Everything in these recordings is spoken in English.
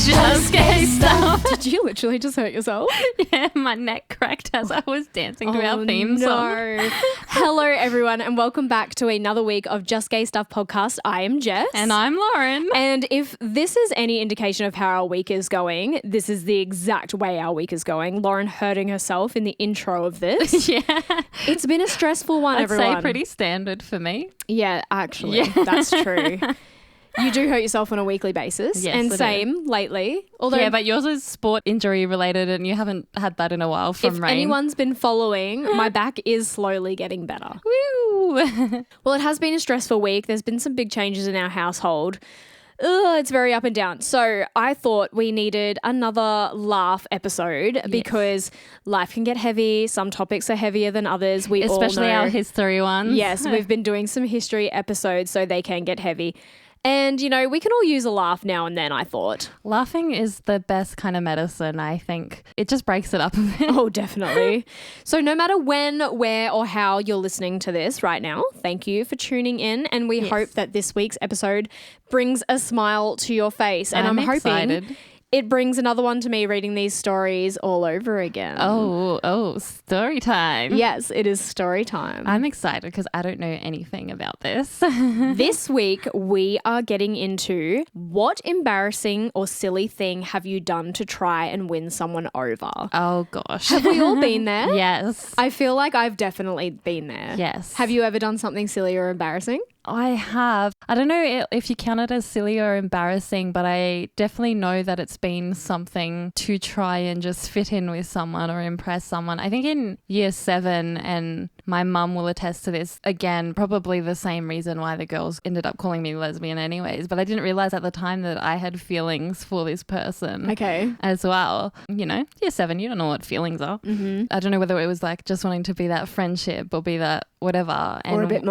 Just gay stuff. Did you literally just hurt yourself? Yeah, my neck cracked as I was dancing to our theme song. Hello, everyone, and welcome back to another week of Just Gay Stuff podcast. I am Jess. And I'm Lauren. And if this is any indication of how our week is going, this is the exact way our week is going. Lauren hurting herself in the intro of this. Yeah. It's been a stressful one, everyone. I'd say pretty standard for me. Yeah, actually, that's true. You do hurt yourself on a weekly basis. Yes, and I same lately. Although, yeah, but yours is sport injury related and you haven't had that in a while from if rain. anyone's been following, my back is slowly getting better. Woo! Well, it has been a stressful week. There's been some big changes in our household. It's very up and down. So I thought we needed another laugh episode because life can get heavy. Some topics are heavier than others. We Especially all know. our history ones. Yes, we've been doing some history episodes so they can get heavy. And, you know, we can all use a laugh now and then, I thought. Laughing is the best kind of medicine, I think. It just breaks it up a bit. Oh, definitely. So no matter when, where or how you're listening to this right now, thank you for tuning in. And we hope that this week's episode brings a smile to your face. And I'm hoping excited. It brings another one to me reading these stories all over again. Oh, story time. Yes, it is story time. I'm excited because I don't know anything about this. This week, we are getting into what embarrassing or silly thing have you done to try and win someone over? Oh, gosh. Have we all been there? Yes. I feel like I've definitely been there. Yes. Have you ever done something silly or embarrassing? I have. I don't know if you count it as silly or embarrassing, but I definitely know that it's been something to try and just fit in with someone or impress someone. I think in year 7, and my mum will attest to this, again, probably the same reason why the girls ended up calling me lesbian anyways, but I didn't realize at the time that I had feelings for this person. Okay. As well. You know, year 7, you don't know what feelings are. Mm-hmm. I don't know whether it was like just wanting to be that friendship or be that whatever. Or a bit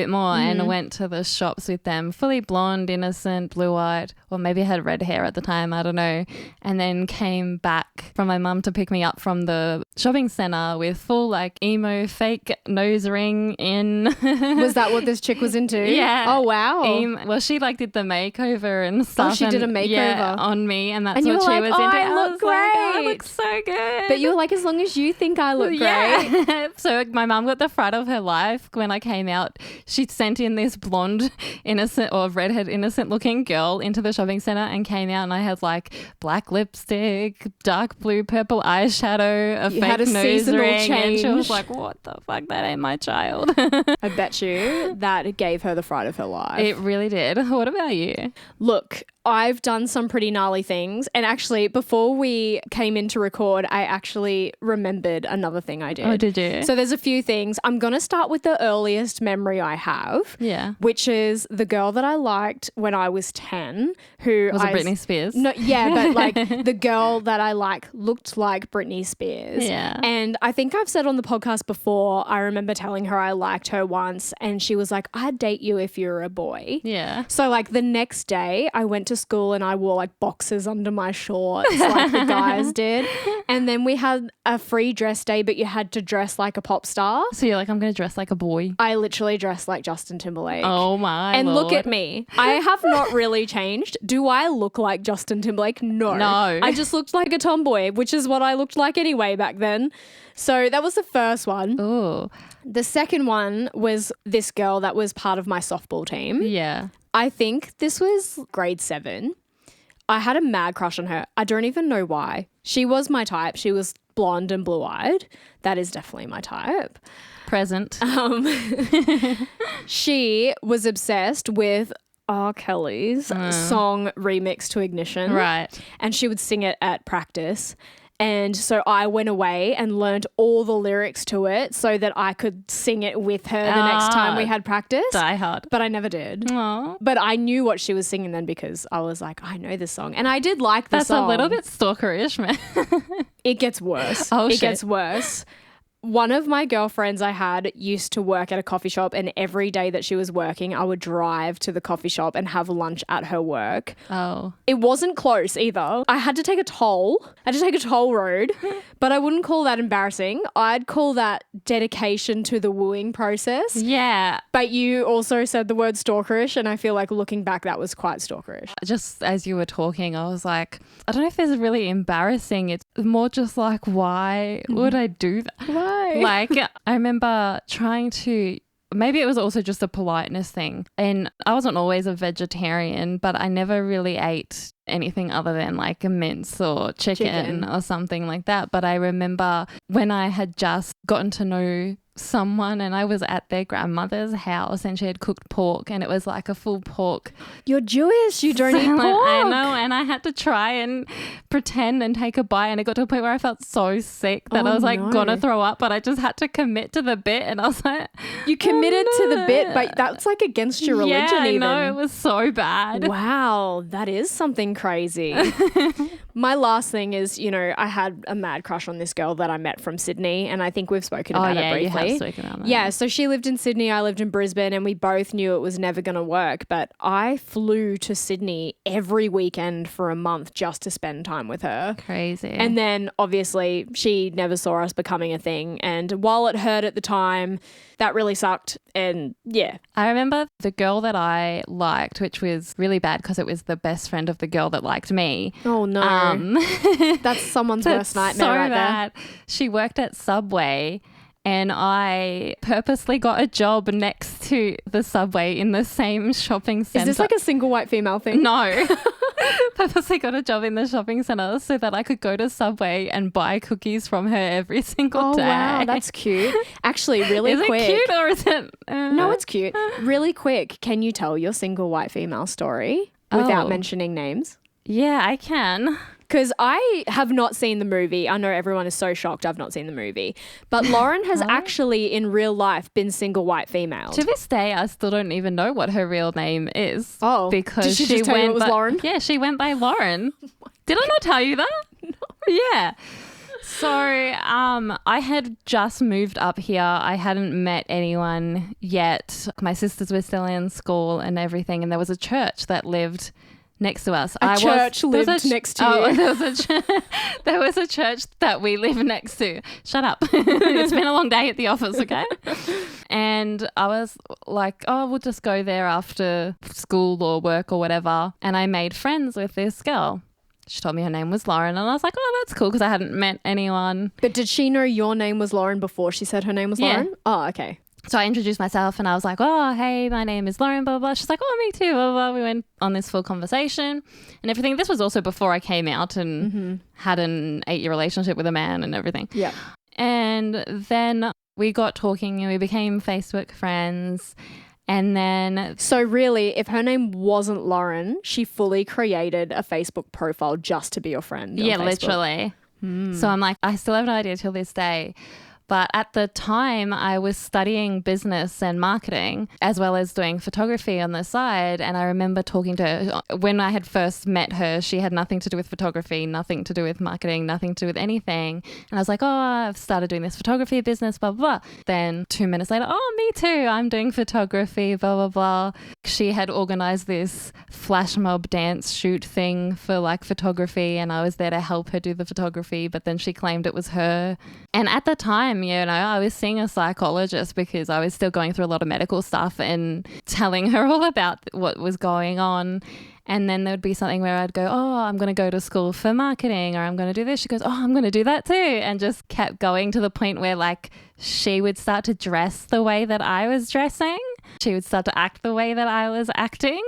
more. And went to the shops with them, fully blonde, innocent, blue-eyed, or maybe I had red hair at the time, I don't know. And then came back from my mum to pick me up from the shopping centre with full like emo fake nose ring in. Was that what this chick was into? Yeah. Oh, wow. Well, she like did the makeover and stuff. Oh, she did a makeover? On me, and that's And you what were she like, was into. I look was like, I great. look so good. But you were like, as long as you think I look great. Yeah. So my mum got the fright of her life when I came out. She sent in this blonde, innocent or redhead, innocent looking girl into the shopping centre and came out, and I had like black lipstick, dark blue, purple eyeshadow, a You fake had a nose seasonal ring, and she was change. like, "What the fuck? That ain't my child." I bet you that gave her the fright of her life. It really did. What about you? Look, I've done some pretty gnarly things. And actually, before we came in to record, I actually remembered another thing I did. Oh, did you? So there's a few things. I'm going to start with the earliest memory I have. Yeah. Which is the girl that I liked when I was 10. Who Was it Britney Spears? No, yeah, but like the girl that I like looked like Britney Spears. Yeah. And I think I've said on the podcast before, I remember telling her I liked her once and she was like, I'd date you if you were a boy. Yeah. So like the next day I went to school and I wore like boxers under my shorts like the guys did. And then we had a free dress day, but you had to dress like a pop star. So you're like, I'm going to dress like a boy. I literally dressed like Justin Timberlake. Oh my And Lord. look at me. I have not really changed. Do I look like Justin Timberlake? No. I just looked like a tomboy, which is what I looked like anyway back then. So that was the first one. Oh. The second one was this girl that was part of my softball team. Yeah. I think this was grade 7. I had a mad crush on her. I don't even know why. She was my type. She was blonde and blue-eyed. That is definitely my type. Present. She was obsessed with R. Kelly's song Remix to Ignition. Right. And she would sing it at practice. And so I went away and learned all the lyrics to it so that I could sing it with her the next time we had practice. Die hard. But I never did. Aww. But I knew what she was singing then because I was like, I know this song. And I did like the That's song. a little bit stalkerish, man. It gets worse. Oh, it shit. gets worse. One of my girlfriends I had used to work at a coffee shop, and every day that she was working, I would drive to the coffee shop and have lunch at her work. Oh. It wasn't close either. I had to take a toll. I had to take a toll road, but I wouldn't call that embarrassing. I'd call that dedication to the wooing process. Yeah. But you also said the word stalkerish, and I feel like looking back, that was quite stalkerish. Just as you were talking, I was like, I don't know if it's really embarrassing. It's more just like, why would I do that? Why? Like, I remember trying to, maybe it was also just a politeness thing. And I wasn't always a vegetarian, but I never really ate anything other than like a mince or chicken or something like that. But I remember when I had just gotten to know someone and I was at their grandmother's house and she had cooked pork and it was like a full pork. You're Jewish. You don't eat pork. I know. And I had to try and pretend and take a bite, and it got to a point where I felt so sick that I was like gonna throw up, but I just had to commit to the bit, and I was like, you committed to the bit, but that's like against your religion. Yeah, I even. know, it was so bad. Wow, that is something crazy. My last thing is, you know, I had a mad crush on this girl that I met from Sydney, and I think we've spoken about it briefly. You have spoken about that. Yeah, so she lived in Sydney, I lived in Brisbane, and we both knew it was never going to work. But I flew to Sydney every weekend for a month just to spend time with her. Crazy. And then obviously she never saw us becoming a thing. And while it hurt at the time, that really sucked. And yeah. I remember the girl that I liked, which was really bad because it was the best friend of the girl that liked me. Oh no. That's someone's worst nightmare right there. She worked at Subway. And I purposely got a job next to the Subway in the same shopping centre. Is this like a single white female thing? No. Purposely got a job in the shopping centre so that I could go to Subway and buy cookies from her every single day. Oh, wow. That's cute. Actually, really quick. Is it cute or is it? No, it's cute. Really quick. Can you tell your single white female story without mentioning names? Yeah, I can. Because I have not seen the movie. I know everyone is so shocked I've not seen the movie. But Lauren has actually, in real life, been single white female. To this day, I still don't even know what her real name is. Oh, because did she just tell you it was Lauren? Yeah, she went by Lauren. Did I not tell you that? No. Yeah. So I had just moved up here. I hadn't met anyone yet. My sisters were still in school and everything. And there was a church that lived next to us. Church lived next to you. There was a church that we live next to. Shut up. It's been a long day at the office, okay? And I was like, oh, we'll just go there after school or work or whatever. And I made friends with this girl. She told me her name was Lauren, and I was like, oh, that's cool because I hadn't met anyone. But did she know your name was Lauren before she said her name was Lauren? Oh, okay. So I introduced myself and I was like, oh, hey, my name is Lauren, blah, blah, blah. She's like, oh, me too, blah, blah. We went on this full conversation and everything. This was also before I came out and had an 8-year relationship with a man and everything. Yeah. And then we got talking and we became Facebook friends. And then... So really, if her name wasn't Lauren, she fully created a Facebook profile just to be your friend. Yeah, literally. So I'm like, I still have no idea till this day. But at the time, I was studying business and marketing as well as doing photography on the side. And I remember talking to her when I had first met her. She had nothing to do with photography, nothing to do with marketing, nothing to do with anything. And I was like, oh, I've started doing this photography business, blah, blah, blah. Then 2 minutes later, oh, me too. I'm doing photography, blah, blah, blah. She had organized this flash mob dance shoot thing for like photography. And I was there to help her do the photography. But then she claimed it was her. And at the time, you know, I was seeing a psychologist because I was still going through a lot of medical stuff and telling her all about what was going on. And then there would be something where I'd go, oh, I'm going to go to school for marketing or I'm going to do this. She goes, oh, I'm going to do that too. And just kept going to the point where like she would start to dress the way that I was dressing. She would start to act the way that I was acting.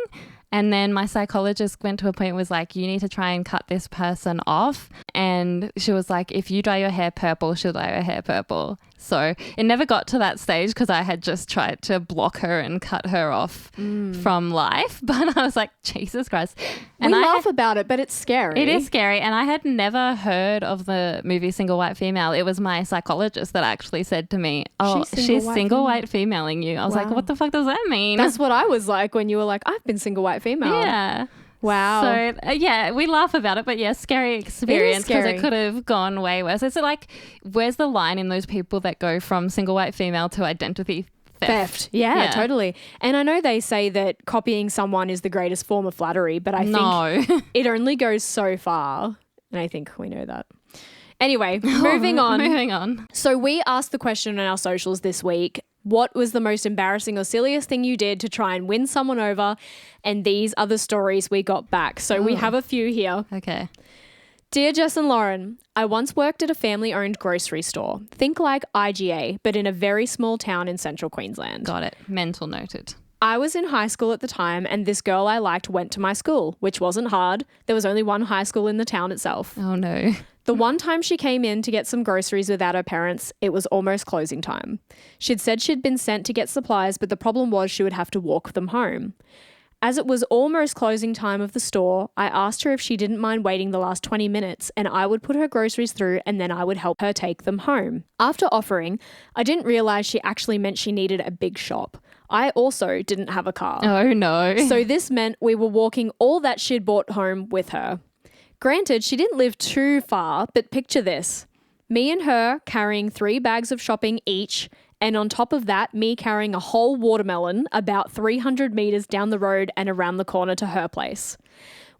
And then my psychologist went to a point was like, you need to try and cut this person off. And she was like, if you dye your hair purple, she'll dye her hair purple. So it never got to that stage because I had just tried to block her and cut her off from life. But I was like, Jesus Christ. And we laugh about it, but it's scary. It is scary. And I had never heard of the movie Single White Female. It was my psychologist that actually said to me, oh, she's single white femaling you. I was like, what the fuck does that mean? That's what I was like when you were like, I've been single white female. Yeah. Wow. So, yeah, we laugh about it, but yeah, scary experience because scary. it could have gone way worse. It's like, where's the line in those people that go from single white female to identity theft? Yeah, totally. And I know they say that copying someone is the greatest form of flattery, but I think it only goes so far. And I think we know that. Anyway, moving on. Moving on. So we asked the question on our socials this week, what was the most embarrassing or silliest thing you did to try and win someone over? And these are the stories we got back. So we have a few here. Okay. Dear Jess and Lauren, I once worked at a family-owned grocery store. Think like IGA, but in a very small town in central Queensland. Got it. Mental noted. I was in high school at the time, and this girl I liked went to my school, which wasn't hard. There was only one high school in the town itself. Oh, no. The one time she came in to get some groceries without her parents, it was almost closing time. She'd said she'd been sent to get supplies, but the problem was she would have to walk them home. As it was almost closing time of the store, I asked her if she didn't mind waiting the last 20 minutes and I would put her groceries through and then I would help her take them home. After offering, I didn't realise she actually meant she needed a big shop. I also didn't have a car. Oh, no. So this meant we were walking all that she'd bought home with her. Granted, she didn't live too far, but picture this. Me and her carrying 3 bags of shopping each, and on top of that, me carrying a whole watermelon about 300 metres down the road and around the corner to her place.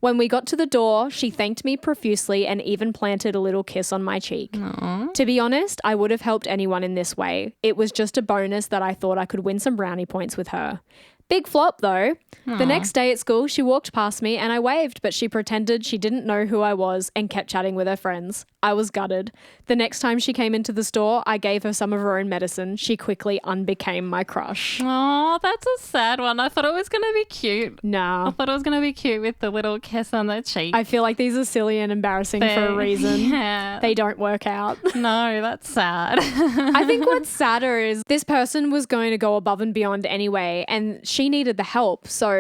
When we got to the door, she thanked me profusely and even planted a little kiss on my cheek. Aww. To be honest, I would have helped anyone in this way. It was just a bonus that I thought I could win some brownie points with her. Big flop though. The next day at school, she walked past me and I waved, but she pretended she didn't know who I was and kept chatting with her friends. I was gutted. The next time she came into the store, I gave her some of her own medicine. She quickly unbecame my crush. Oh, that's a sad one. I thought it was going to be cute. I Nah. thought it was going to be cute with the little kiss on the cheek. I feel like these are silly and embarrassing for a reason. Yeah. They don't work out. No, that's sad. I think what's sadder is this person was going to go above and beyond anyway, and she needed the help. So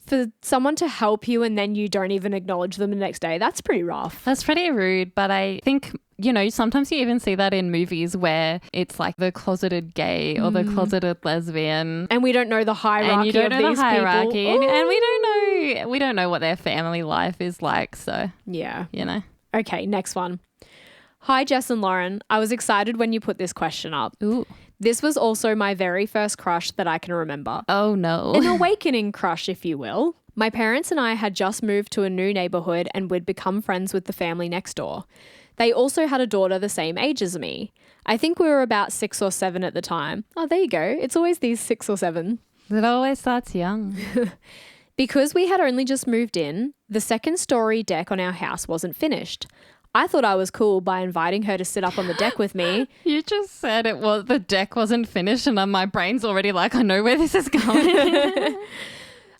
for someone to help you and then you don't even acknowledge them the next day, that's pretty rough. That's pretty rude, but I think, you know, sometimes you even see that in movies where it's like the closeted gay or the closeted lesbian. And we don't know the hierarchy And you don't of know these the hierarchy, people. and we don't know what their family life is like. So, Yeah. you know. Okay, next one. Hi, Jess and Lauren. I was excited when you put this question up. Ooh. This was also my very first crush that I can remember. Oh no. An awakening crush, if you will. My parents and I had just moved to a new neighborhood and would become friends with the family next door. They also had a daughter the same age as me. I think we were about 6 or 7 at the time. Oh, there you go. It's always these 6 or 7. It always starts young. Because we had only just moved in, the second story deck on our house wasn't finished. I thought I was cool by inviting her to sit up on the deck with me. You just said the deck wasn't finished and my brain's already like, I know where this is going.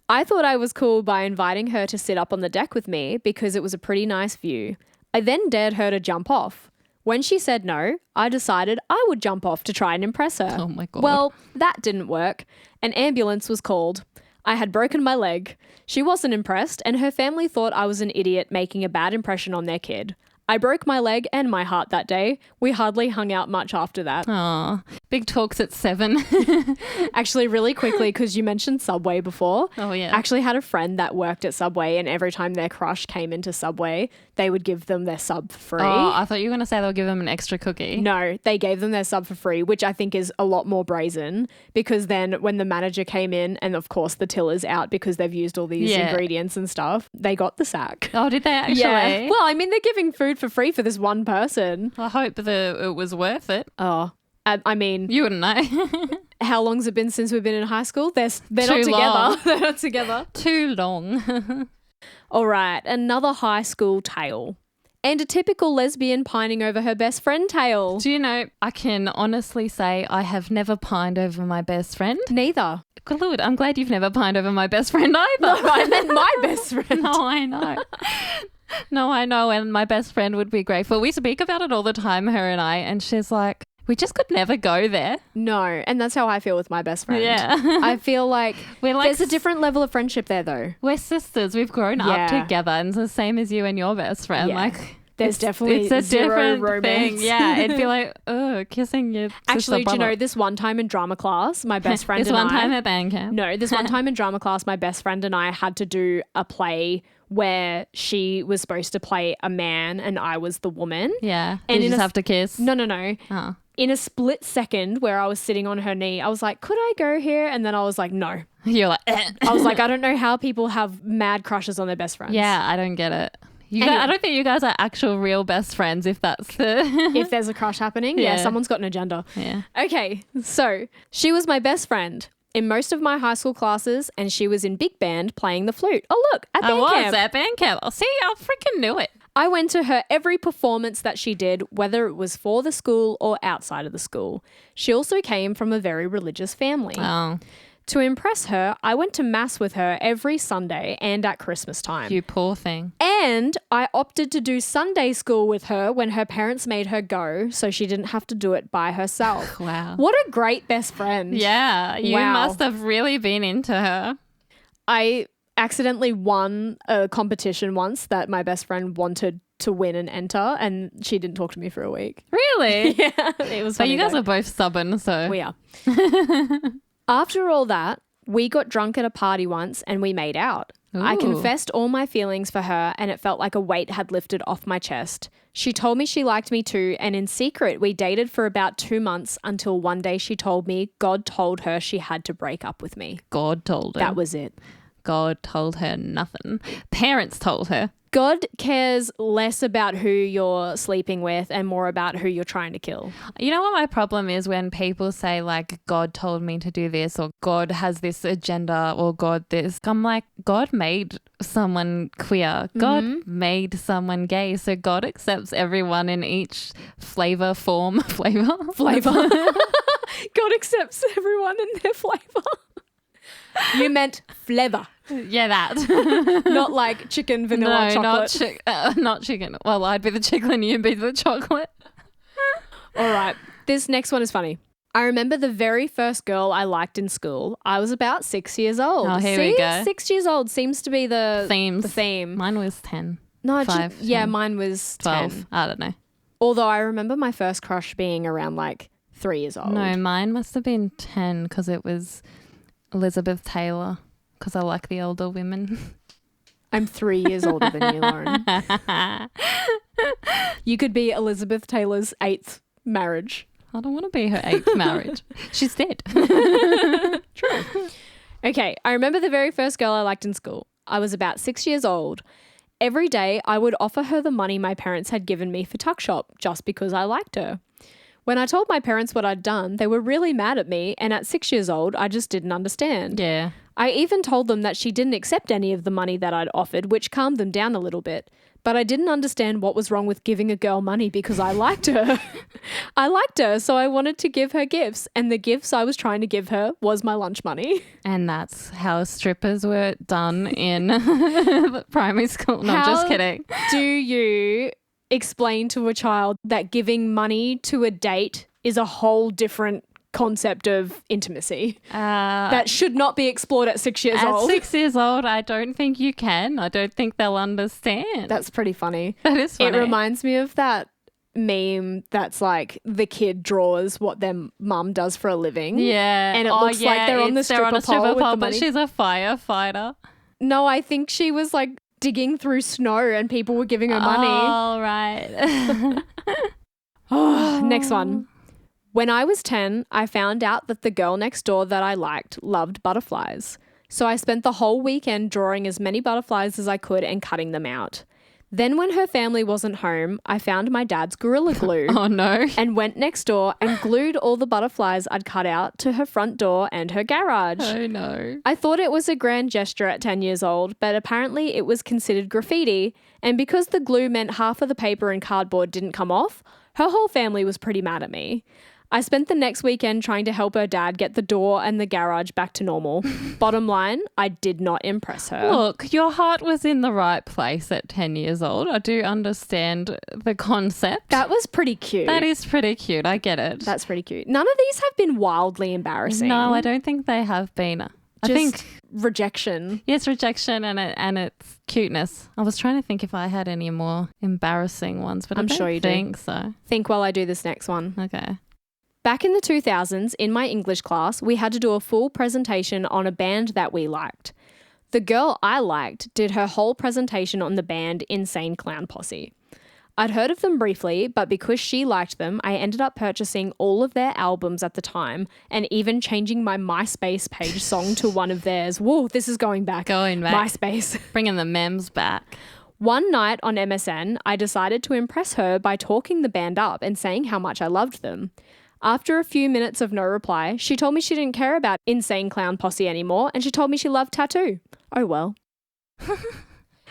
I thought I was cool by inviting her to sit up on the deck with me because it was a pretty nice view. I then dared her to jump off. When she said no, I decided I would jump off to try and impress her. Oh my God. Well, that didn't work. An ambulance was called. I had broken my leg. She wasn't impressed and her family thought I was an idiot making a bad impression on their kid. I broke my leg and my heart that day. We hardly hung out much after that. Aw, big talks at 7. Actually, really quickly, because you mentioned Subway before. Oh, yeah. I actually had a friend that worked at Subway, and every time their crush came into Subway, they would give them their sub for free. Oh, I thought you were going to say they'll give them an extra cookie. No, they gave them their sub for free, which I think is a lot more brazen, because then when the manager came in, and of course the tiller's out because they've used all these Yeah. ingredients and stuff, they got the sack. Oh, did they actually? Yeah. Well, I mean, they're giving food for free for this one person. I hope it was worth it. Oh, I mean, You wouldn't know. how long's it been since we've been in high school? They're not Too together. long. They're not together. Too long. All right, another high school tale. And a typical lesbian pining over her best friend tale. Do you know, I can honestly say I have never pined over my best friend. Neither. Good, I'm glad you've never pined over my best friend either. No, I meant my best friend. No, I know. No, I know. And my best friend would be grateful. We speak about it all the time, her and I. And she's like, we just could never go there. No, and that's how I feel with my best friend. Yeah. I feel like, We're like there's a different level of friendship there though. We're sisters. We've grown Yeah. up together. And it's the same as you and your best friend. Yeah. Like, there's definitely it's a zero different romance. thing. Yeah, it'd be like, oh, kissing your sister Actually, do you brother. know this one time in drama class, my best friend This and one I. time at band camp. No, this one time in drama class, my best friend and I had to do a play where she was supposed to play a man and I was the woman. Yeah. And Did you in just a- have to kiss? No. Oh. In a split second where I was sitting on her knee, I was like, could I go here? And then I was like, no. You're like, I was like, I don't know how people have mad crushes on their best friends. yeah, I don't get it. Anyway. I don't think you guys are actual real best friends if that's the... If there's a crush happening, yeah, Yeah. someone's got an agenda. yeah. Okay, so she was my best friend in most of my high school classes, and she was in big band playing the flute. Oh, look, at I band was camp. at band camp. Oh, see, I freaking knew it. I went to her every performance that she did, whether it was for the school or outside of the school. She also came from a very religious family. Oh, To impress her, I went to mass with her every Sunday and at Christmas time. you poor thing. And I opted to do Sunday school with her when her parents made her go, so she didn't have to do it by herself. Wow. What a great best friend. Yeah, you Wow. must have really been into her. I accidentally won a competition once that my best friend wanted to win and enter, and she didn't talk to me for a week. Really? Yeah, it was But funny you guys though. are both stubborn, so... We are. After all that, we got drunk at a party once and we made out. I Ooh. confessed all my feelings for her and it felt like a weight had lifted off my chest. She told me she liked me too, and in secret, we dated for about 2 months until one day she told me God told her she had to break up with me. God told her. That was it. God told her nothing. Parents told her. God cares less about who you're sleeping with and more about who you're trying to kill. You know what my problem is when people say like God told me to do this or God has this agenda or God this. I'm like, God made someone queer. God made someone gay. So God accepts everyone in each flavor. God accepts everyone in their flavor. You meant flavor, Yeah, that. not like chicken, vanilla, chocolate. not chicken. Well, I'd be the chicken and you'd be the chocolate. All right. This next one is funny. I remember the very first girl I liked in school. I was about 6 years old. Oh, here See? we go. 6 years old seems to be the Themes. theme. Mine was 10, No, 5, yeah, 10, mine was 12. 10. I don't know. Although I remember my first crush being around like 3 years old. No, mine must have been 10 because it was Elizabeth Taylor because I like the older women. I'm 3 years older than you, Lauren. You could be Elizabeth Taylor's 8th marriage. I don't want to be her 8th marriage. She's dead. Okay, I remember the very first girl I liked in school. I was about 6 years old. Every day, I would offer her the money my parents had given me for tuck shop just because I liked her. When I told my parents what I'd done, they were really mad at me, and at 6 years old, I just didn't understand. Yeah. I even told them that she didn't accept any of the money that I'd offered, which calmed them down a little bit. But I didn't understand what was wrong with giving a girl money because I liked her. I liked her, so I wanted to give her gifts, and the gifts I was trying to give her was my lunch money. And that's how strippers were done in primary school. No, I'm just How kidding. Do you explain to a child that giving money to a date is a whole different concept of intimacy that should not be explored at 6 years At old? 6 years old, I don't think you can. I don't think they'll understand. That's pretty funny. That is funny. It reminds me of that meme that's like the kid draws what their mum does for a living. Yeah. And it looks like they're on the stripper pole with the but money. she's a firefighter. No, I think she was like digging through snow and people were giving her money. Oh, right. Next one. When I was 10, I found out that the girl next door that I liked loved butterflies. So I spent the whole weekend drawing as many butterflies as I could and cutting them out. Then when her family wasn't home, I found my dad's Gorilla Glue Oh, no. and went next door and glued all the butterflies I'd cut out to her front door and her garage. Oh, no. I thought it was a grand gesture at 10 years old, but apparently it was considered graffiti, and because the glue meant half of the paper and cardboard didn't come off, her whole family was pretty mad at me. I spent the next weekend trying to help her dad get the door and the garage back to normal. Bottom line, I did not impress her. Look, your heart was in the right place at 10 years old. I do understand the concept. That was pretty cute. That is pretty cute. I get it. That's pretty cute. None of these have been wildly embarrassing. No, I don't think they have been. I think rejection. yes, rejection and it's cuteness. I was trying to think if I had any more embarrassing ones, but I'm I don't sure you do. think so. Think while I do this next one. Okay. Back in the 2000s, in my English class, we had to do a full presentation on a band that we liked. The girl I liked did her whole presentation on the band Insane Clown Posse. I'd heard of them briefly, but because she liked them, I ended up purchasing all of their albums at the time and even changing my MySpace page song to one of theirs. Whoa, this is going back. MySpace. Bringing the memes back. One night on MSN, I decided to impress her by talking the band up and saying how much I loved them. After a few minutes of no reply, she told me she didn't care about Insane Clown Posse anymore, and she told me she loved Tattoo. Oh well.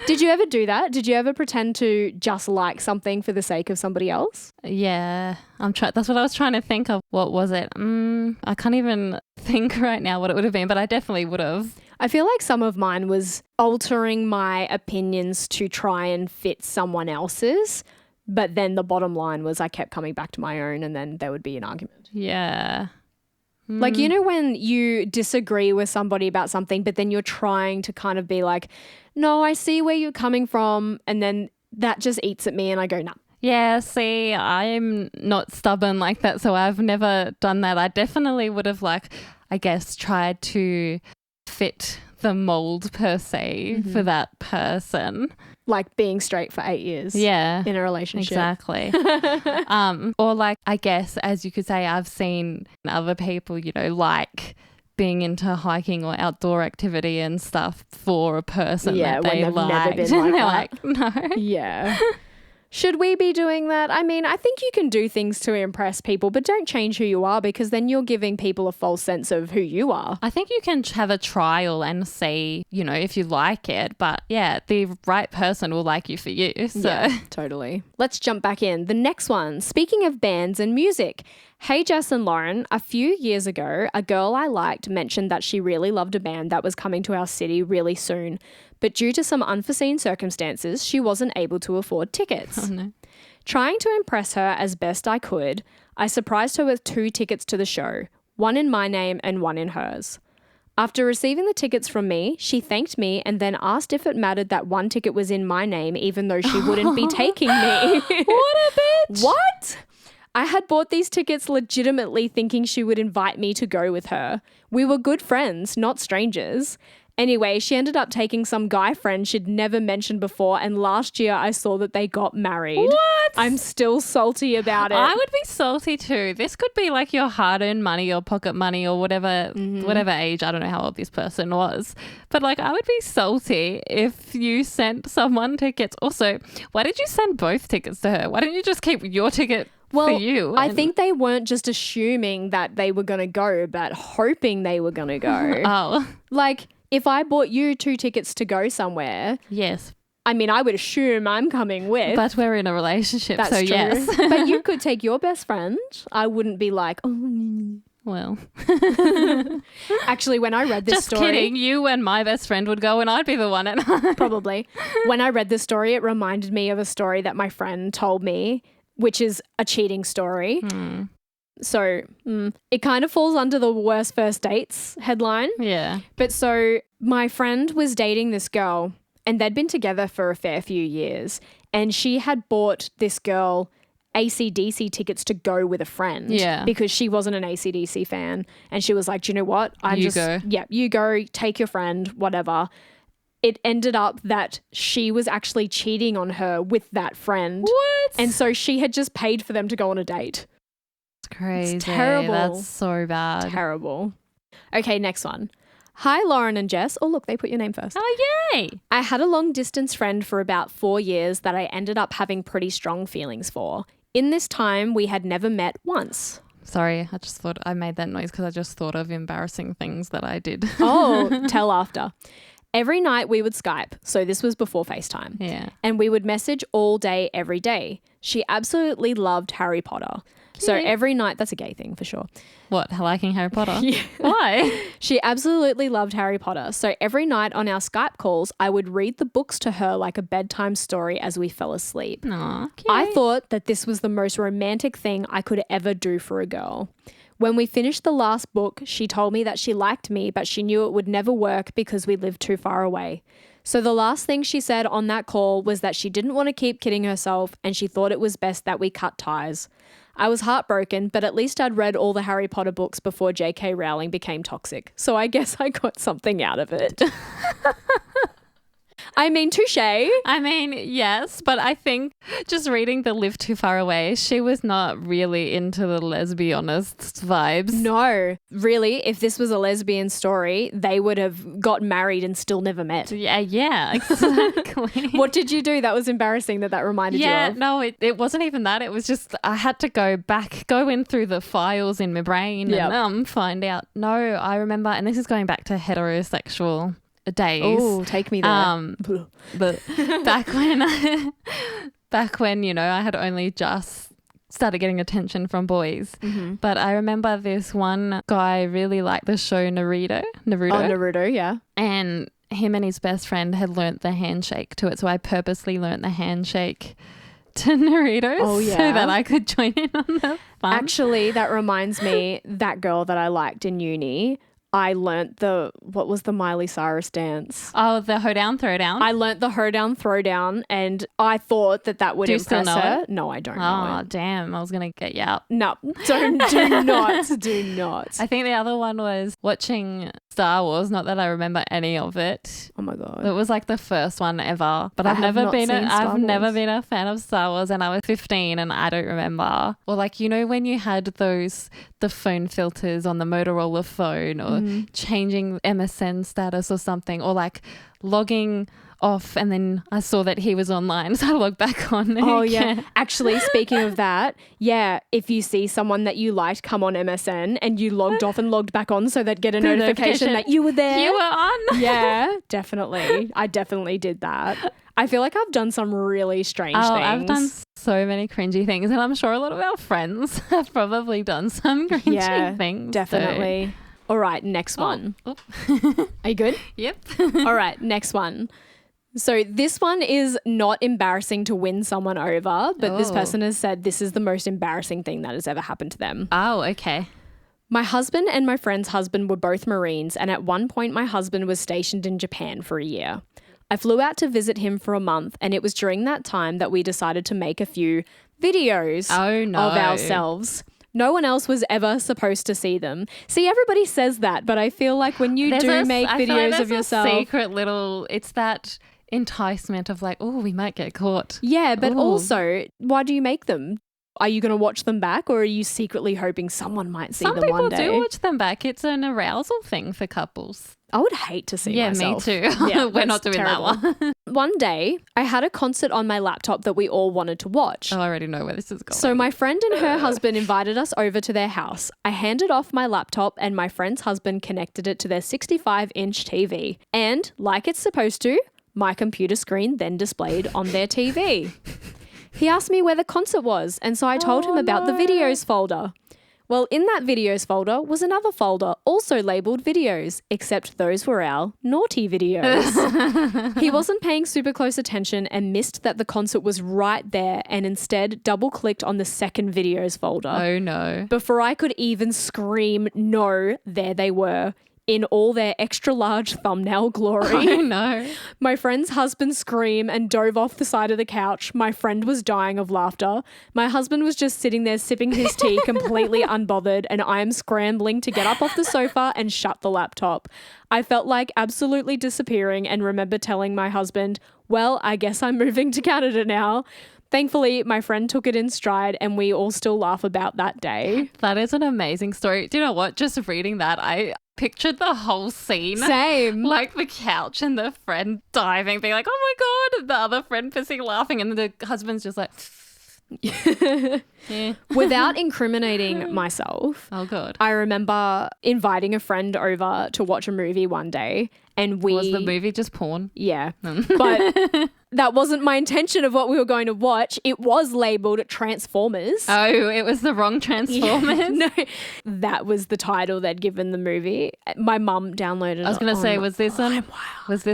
Did you ever do that? Did you ever pretend to just like something for the sake of somebody else? Yeah, that's what I was trying to think of. What was it? I can't even think right now what it would have been, but I definitely would have. I feel like some of mine was altering my opinions to try and fit someone else's, but then the bottom line was I kept coming back to my own, and then there would be an argument. Yeah. Like, you know, when you disagree with somebody about something, but then you're trying to kind of be like, no, I see where you're coming from. And then that just eats at me and I go, nah. Yeah, see, I'm not stubborn like that, so I've never done that. I definitely would have, I guess, tried to fit the mold per se for that person. Like being straight for 8 years. Yeah. In a relationship. Exactly. Or I guess, as you could say, I've seen other people, like being into hiking or outdoor activity and stuff for a person that they liked. Never been like that. And they're like, no. Yeah. Should we be doing that? I mean, I think you can do things to impress people, but don't change who you are, because then you're giving people a false sense of who you are. I think you can have a trial and see, if you like it. But yeah, the right person will like you for you. So. Yeah, totally. Let's jump back in. The next one, speaking of bands and music. Hey, Jess and Lauren, a few years ago, a girl I liked mentioned that she really loved a band that was coming to our city really soon. But due to some unforeseen circumstances, she wasn't able to afford tickets. Oh, no. Trying to impress her as best I could, I surprised her with 2 tickets to the show, one in my name and one in hers. After receiving the tickets from me, she thanked me and then asked if it mattered that one ticket was in my name, even though she wouldn't be taking me. What a bitch! What? I had bought these tickets legitimately thinking she would invite me to go with her. We were good friends, not strangers. Anyway, she ended up taking some guy friend she'd never mentioned before, and last year I saw that they got married. What? I'm still salty about it. I would be salty too. This could be like your hard-earned money or pocket money or whatever age. I don't know how old this person was. But I would be salty if you sent someone tickets. Also, why did you send both tickets to her? Why didn't you just keep your ticket for you? I think they weren't just assuming that they were going to go, but hoping they were going to go. Oh. If I bought you 2 tickets to go somewhere, yes. I mean, I would assume I'm coming with. But we're in a relationship, That's so true. yes. But you could take your best friend. I wouldn't be like, oh. Well. Actually, when I read this Just story. kidding. You and my best friend would go and I'd be the one at home. Probably. When I read this story, it reminded me of a story that my friend told me, which is a cheating story. So it kind of falls under the worst first dates headline. Yeah. But so my friend was dating this girl and they'd been together for a fair few years, and she had bought this girl AC/DC tickets to go with a friend. Yeah. Because she wasn't an AC/DC fan. And she was like, do you know what? Go. Yeah, you go, take your friend, whatever. It ended up that she was actually cheating on her with that friend. What? And so she had just paid for them to go on a date. It's crazy. It's terrible. That's so bad. Terrible. Okay, next one. Hi, Lauren and Jess. Oh, look, they put your name first. Oh, yay. I had a long distance friend for about 4 years that I ended up having pretty strong feelings for. In this time, we had never met once. Sorry, I just thought I made that noise because I just thought of embarrassing things that I did. Oh, tell after. Every night we would Skype, so this was before FaceTime. Yeah. And we would message all day, every day. She absolutely loved Harry Potter. So every night, that's a gay thing for sure. What, liking Harry Potter? Yeah. Why? She absolutely loved Harry Potter. So every night on our Skype calls, I would read the books to her like a bedtime story as we fell asleep. Aw, cute. I thought that this was the most romantic thing I could ever do for a girl. When we finished the last book, she told me that she liked me, but she knew it would never work because we lived too far away. So the last thing she said on that call was that she didn't want to keep kidding herself and she thought it was best that we cut ties. I was heartbroken, but at least I'd read all the Harry Potter books before J.K. Rowling became toxic. So I guess I got something out of it. I mean, touche. I mean, yes, but I think just reading the Live Too Far Away, she was not really into the lesbianist vibes. No, really, if this was a lesbian story, they would have got married and still never met. Yeah, exactly. What did you do that was embarrassing that reminded you of? No, it wasn't even that. It was just I had to go in through the files in my brain and find out. No, I remember, and this is going back to heterosexual days. Oh, take me there. But back when, you know, I had only just started getting attention from boys. Mm-hmm. But I remember this one guy really liked the show Naruto. Oh, Naruto, yeah. And him and his best friend had learnt the handshake to it. So I purposely learnt the handshake to Naruto so that I could join in on the fun. Actually, that reminds me, that girl that I liked in uni, I learnt what was the Miley Cyrus dance? Oh, the hoedown, throwdown? I learnt the hoedown, throwdown, and I thought that would impress her. It? No, I don't know it. Oh, damn. I was going to get you out. No, do not. I think the other one was watching Star Wars. Not that I remember any of it. Oh my God. It was like the first one ever. But I've never been a fan of Star Wars, and I was 15 and I don't remember. Or like, you know, when you had the phone filters on the Motorola phone or changing MSN status or something, or like logging off and then I saw that he was online, so I logged back on. Oh yeah. Actually, speaking of that, if you see someone that you liked come on MSN and you logged off and logged back on so they'd get a notification that you were there. You were on. Yeah, definitely. I definitely did that. I feel like I've done some really strange things. I've done so many cringy things, and I'm sure a lot of our friends have probably done some cringy things. Definitely. So. All right, next one. Oh. Are you good? Yep. All right, next one. So this one is not embarrassing to win someone over, but this person has said this is the most embarrassing thing that has ever happened to them. Oh, okay. My husband and my friend's husband were both Marines, and at one point my husband was stationed in Japan for a year. I flew out to visit him for a month, and it was during that time that we decided to make a few videos of ourselves. No one else was ever supposed to see them. See, everybody says that, but I feel like when you make videos of yourself, secret little, it's that enticement of like, oh, we might get caught. Yeah, but also, why do you make them? Are you going to watch them back, or are you secretly hoping someone might see them one day? Some people do watch them back. It's an arousal thing for couples. I would hate to see myself. Yeah, me too. Yeah, we're not doing terrible. That one. One day, I had a concert on my laptop that we all wanted to watch. I already know where this is going. So my friend and her husband invited us over to their house. I handed off my laptop and my friend's husband connected it to their 65-inch TV. And, like it's supposed to, my computer screen then displayed on their TV. He asked me where the concert was, and so I told him about the videos folder. Well, in that videos folder was another folder also labelled videos, except those were our naughty videos. He wasn't paying super close attention and missed that the concert was right there and instead double-clicked on the second videos folder. Oh no. Before I could even scream, no, there they were. In all their extra large thumbnail glory. Oh no. My friend's husband screamed and dove off the side of the couch. My friend was dying of laughter. My husband was just sitting there sipping his tea completely unbothered, and I am scrambling to get up off the sofa and shut the laptop. I felt like absolutely disappearing and remember telling my husband, well, I guess I'm moving to Canada now. Thankfully, my friend took it in stride and we all still laugh about that day. That is an amazing story. Do you know what? Just reading that, I pictured the whole scene. Same. Like the couch and the friend diving, being like, oh my God, and the other friend pissing laughing, and the husband's just like... Yeah. Without incriminating myself, oh God, I remember inviting a friend over to watch a movie one day, and was the movie just porn? Yeah, but that wasn't my intention of what we were going to watch. It was labelled Transformers. Oh, it was the wrong Transformers. Yeah, no, that was the title they'd given the movie. My mum downloaded it. I was going to say, was this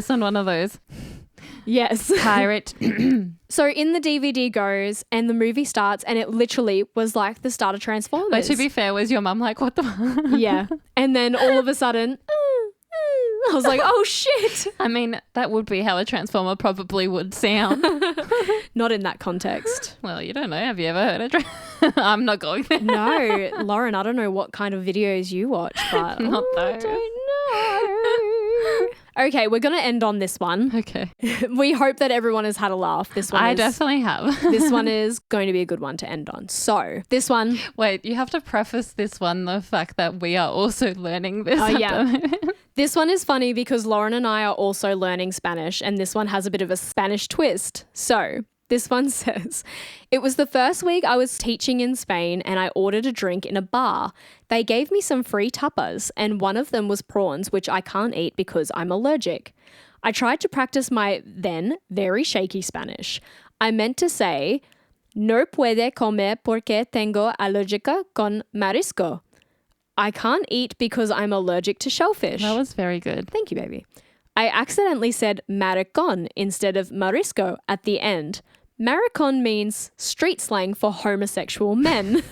on one of those? Yes. Pirate. So in the DVD goes and the movie starts and it literally was like the start of Transformers. But to be fair, was your mum like, what the? Yeah. And then all of a sudden, I was like, oh shit. I mean, that would be how a Transformer probably would sound. Not in that context. Well, you don't know. Have you ever heard it? I'm not going there. No, Lauren, I don't know what kind of videos you watch, but Not I those. don't know. Okay, we're going to end on this one. Okay. We hope that everyone has had a laugh. This one I definitely have. This one is going to be a good one to end on. So, this one. Wait, you have to preface this one the fact that we are also learning this. at yeah. the moment. This one is funny because Lauren and I are also learning Spanish, and this one has a bit of a Spanish twist. So, this one says, it was the first week I was teaching in Spain and I ordered a drink in a bar. They gave me some free tapas and one of them was prawns, which I can't eat because I'm allergic. I tried to practice my then very shaky Spanish. I meant to say, no puede comer porque tengo alérgica con marisco. I can't eat because I'm allergic to shellfish. That was very good. Thank you, baby. I accidentally said maricon instead of marisco at the end. Maricon means street slang for homosexual men.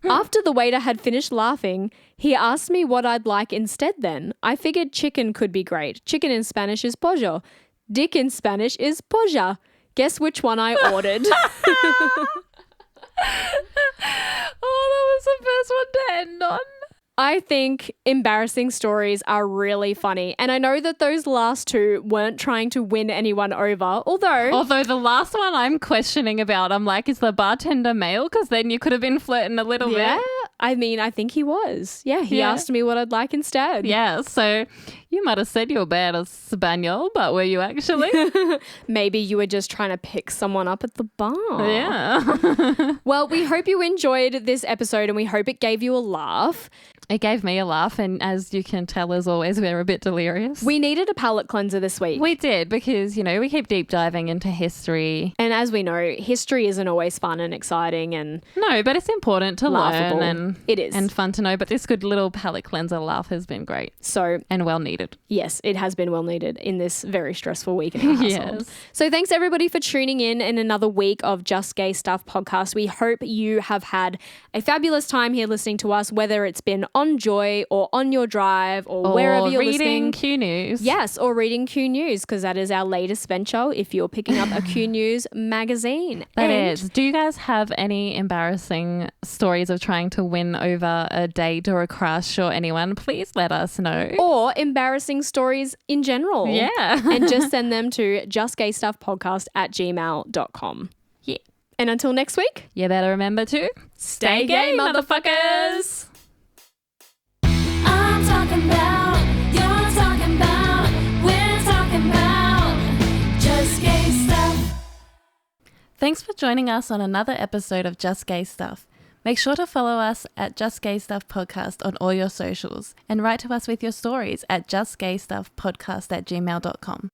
After the waiter had finished laughing, he asked me what I'd like instead then. I figured chicken could be great. Chicken in Spanish is pollo. Dick in Spanish is polla. Guess which one I ordered? Oh, that was the best one to end on. I think embarrassing stories are really funny. And I know that those last two weren't trying to win anyone over, although the last one I'm questioning about, I'm like, is the bartender male? Because then you could have been flirting a little yeah, bit. I mean, I think he was. Yeah, he Yeah. asked me what I'd like instead. Yeah, so you might have said you were bad at Spaniel, but were you actually? Maybe you were just trying to pick someone up at the bar. Yeah. Well, we hope you enjoyed this episode and we hope it gave you a laugh. It gave me a laugh, and as you can tell, as always, we're a bit delirious. We needed a palate cleanser this week. We did, because, you know, we keep deep diving into history. And as we know, history isn't always fun and exciting and No, but it's important to laughable. learn and It is. and fun to know. But this good little palate cleanser laugh has been great So, and well needed. yes, it has been well needed in this very stressful week in our household. Yes. So thanks everybody for tuning in another week of Just Gay Stuff podcast. We hope you have had a fabulous time here listening to us, whether it's been on Joy or on your drive or wherever you're reading listening. Q News. Yes, or reading Q News, because that is our latest venture if you're picking up a Q News magazine. That And is. Do you guys have any embarrassing stories of trying to win over a date or a crush or anyone? Please let us know. Or embarrassing stories in general. Yeah. And just send them to justgaystuffpodcast@gmail.com. Yeah. And until next week, You better remember to stay gay, motherfuckers. I'm talking about, you're talking about, we're talking about just gay stuff. Thanks for joining us on another episode of Just Gay Stuff. Make sure to follow us at Just Gay Stuff Podcast on all your socials and write to us with your stories at justgaystuffpodcast@gmail.com.